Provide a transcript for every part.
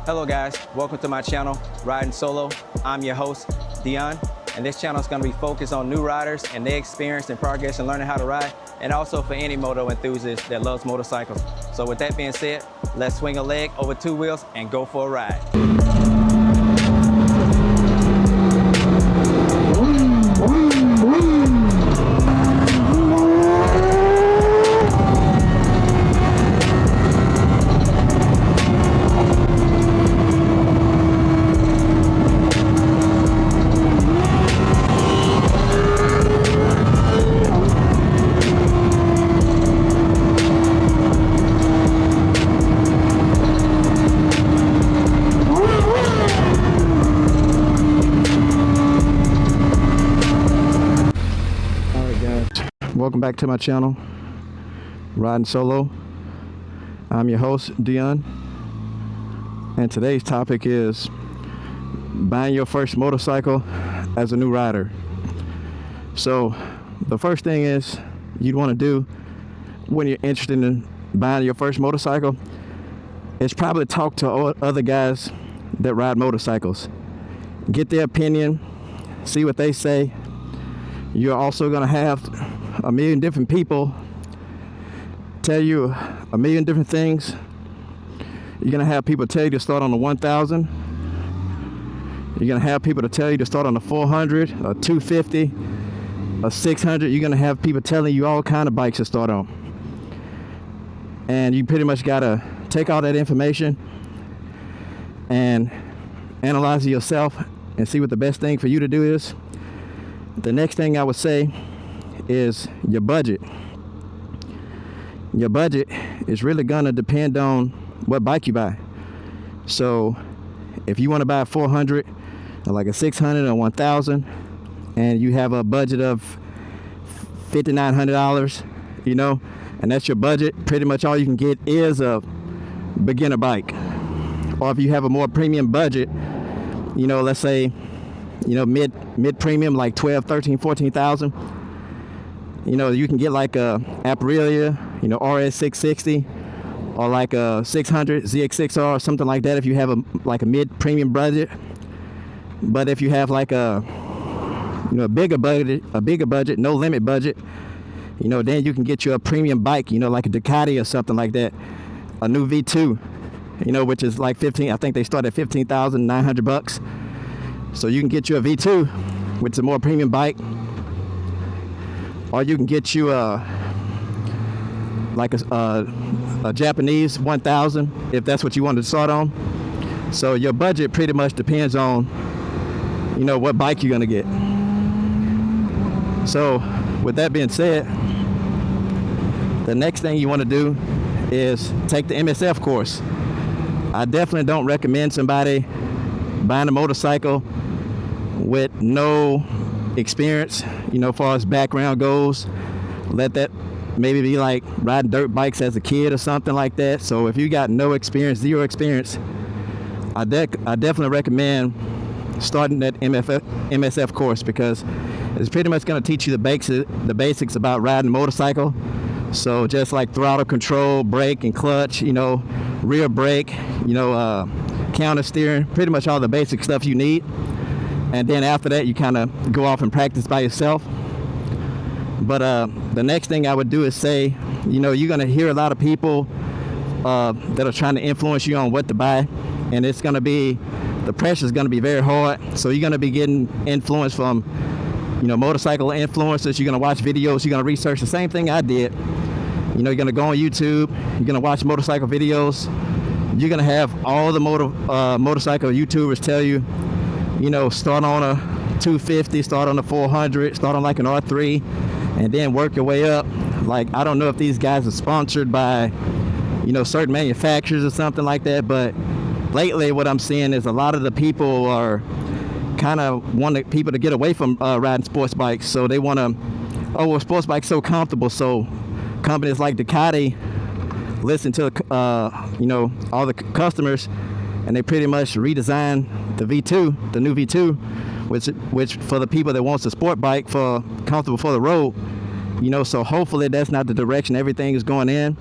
Hello guys, welcome to my channel, Riding Solo. I'm your host, Dion, and this channel is going to be focused on new riders and their experience and progress in learning how to ride, and also for any moto enthusiast that loves motorcycles. So with that being said, let's swing a leg over two wheels and go for a ride. Welcome back to my channel, Riding Solo. I'm your host, Dion, and today's topic is buying your first motorcycle as a new rider. So the first thing is you'd want to do when you're interested in buying your first motorcycle is probably talk to other guys that ride motorcycles. Get their opinion, see what they say. You're also going to have a million different people tell you a million different things. You're gonna have people tell you to start on the 1000. You're gonna have people to tell you to start on the 400, a 250, a 600. You're gonna have people telling you all kind of bikes to start on. And you pretty much gotta take all that information and analyze it yourself and see what the best thing for you to do is. The next thing I would say is your budget. Your budget is really gonna depend on what bike you buy. So if you want to buy a 400 or like a 600 or 1000 and you have a budget of $5,900, you know, and that's your budget, pretty much all you can get is a beginner bike. Or if you have a more premium budget, you know, let's say, you know, mid premium, like 12, 13, 14,000. You know, you can get like a Aprilia, you know, RS 660, or like a 600 ZX6R or something like that if you have a mid-premium budget. But if you have like a, you know, a bigger budget, no limit budget, you know, then you can get you a premium bike, you know, like a Ducati or something like that, a new V2, you know, which is like I think they start at $15,900. So you can get you a V2, which is a more premium bike. Or you can get you a Japanese 1000 if that's what you want to start on. So your budget pretty much depends on, you know, what bike you're gonna get. So with that being said, the next thing you want to do is take the MSF course. I definitely don't recommend somebody buying a motorcycle with no experience, you know, as far as background goes. Let that maybe be like riding dirt bikes as a kid or something like that. So if you got no experience, zero experience, I definitely recommend starting that MSF course, because it's pretty much going to teach you the basics about riding a motorcycle. So just like throttle control, brake and clutch, you know, rear brake, you know, counter steering, pretty much all the basic stuff you need. And then after that, you kind of go off and practice by yourself. But the next thing I would do is say, you know, you're going to hear a lot of people that are trying to influence you on what to buy. And it's going to be, the pressure is going to be very hard. So you're going to be getting influence from, you know, motorcycle influencers. You're going to watch videos. You're going to research the same thing I did. You know, you're going to go on YouTube. You're going to watch motorcycle videos. You're going to have all the motorcycle YouTubers tell you, you know, start on a 250, start on a 400, start on like an R3, and then work your way up. Like, I don't know if these guys are sponsored by, you know, certain manufacturers or something like that, but lately what I'm seeing is a lot of the people are kind of wanting people to get away from riding sports bikes. So they want to, oh, well, sports bike's so comfortable. So companies like Ducati listen to, you know, all the customers, and they pretty much redesign the V2, the new V2, which for the people that wants a sport bike for comfortable for the road, you know. So hopefully that's not the direction everything is going in,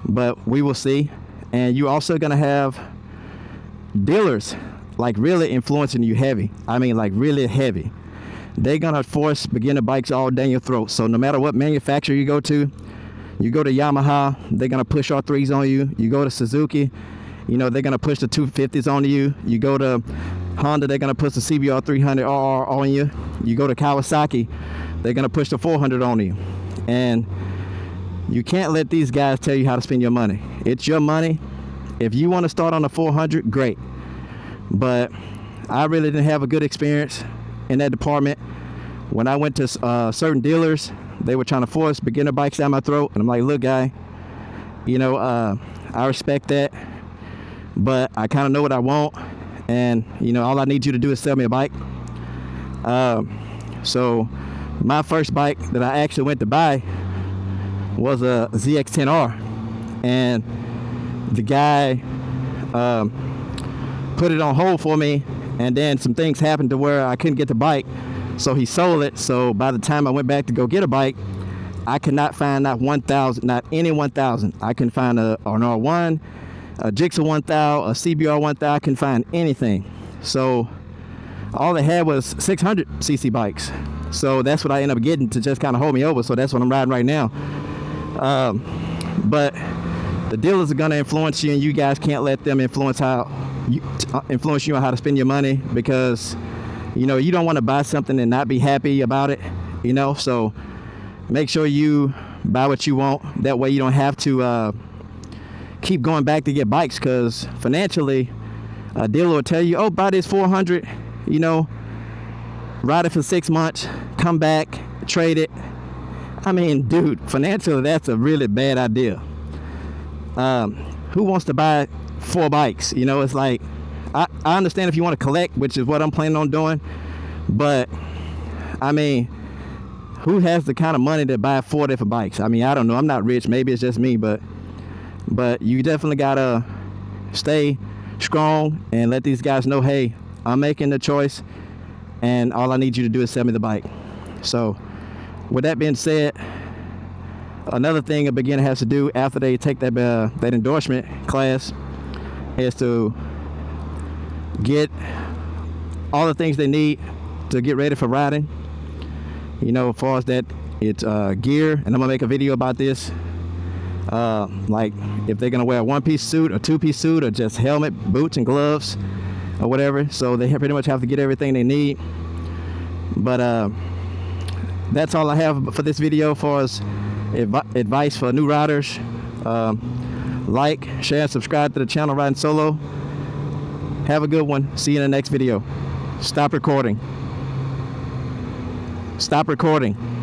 but we will see. And you're also going to have dealers like really influencing you heavy. I mean, like really heavy. They're gonna force beginner bikes all down your throat. So no matter what manufacturer you go to Yamaha, they're gonna push R3s on you. You go to Suzuki, you know, they're gonna push the 250s on you. You go to Honda, they're gonna push the CBR 300RR on you. You go to Kawasaki, they're gonna push the 400 on you. And you can't let these guys tell you how to spend your money. It's your money. If you want to start on the 400, great. But I really didn't have a good experience in that department. When I went to certain dealers, they were trying to force beginner bikes down my throat. And I'm like, look, guy, you know, I respect that, but I kind of know what I want. And, you know, all I need you to do is sell me a bike. So my first bike that I actually went to buy was a ZX-10R. And the guy put it on hold for me, and then some things happened to where I couldn't get the bike, so he sold it. So by the time I went back to go get a bike, I could not find not any 1000. I couldn't find an R1, a Jigsaw 1000, a CBR 1000. I couldn't find anything. So all they had was 600cc bikes. So that's what I ended up getting to just kind of hold me over. So that's what I'm riding right now. But the dealers are going to influence you, and you guys can't let them influence you on how to spend your money, because, you know, you don't want to buy something and not be happy about it, you know. So make sure you buy what you want. That way you don't have to keep going back to get bikes, because financially a dealer will tell you, oh, buy this 400, you know, ride it for 6 months, come back, trade it. I mean, dude, financially that's a really bad idea. Who wants to buy 4 bikes? You know, it's like, I understand if you want to collect, which is what I'm planning on doing, but I mean, who has the kind of money to buy 4 different bikes? I mean, I don't know. I'm not rich. Maybe it's just me, but you definitely gotta stay strong and let these guys know, hey, I'm making the choice, and all I need you to do is sell me the bike. So with that being said, another thing a beginner has to do after they take that endorsement class is to get all the things they need to get ready for riding. You know, as far as that, it's gear, and I'm gonna make a video about this. Like if they're gonna wear a 1-piece suit or 2-piece suit, or just helmet, boots, and gloves, or whatever. So they pretty much have to get everything they need. But that's all I have for this video as far as advice for new riders. Like, share, and subscribe to the channel Riding Solo. Have a good one. See you in the next video. Stop recording. Stop recording.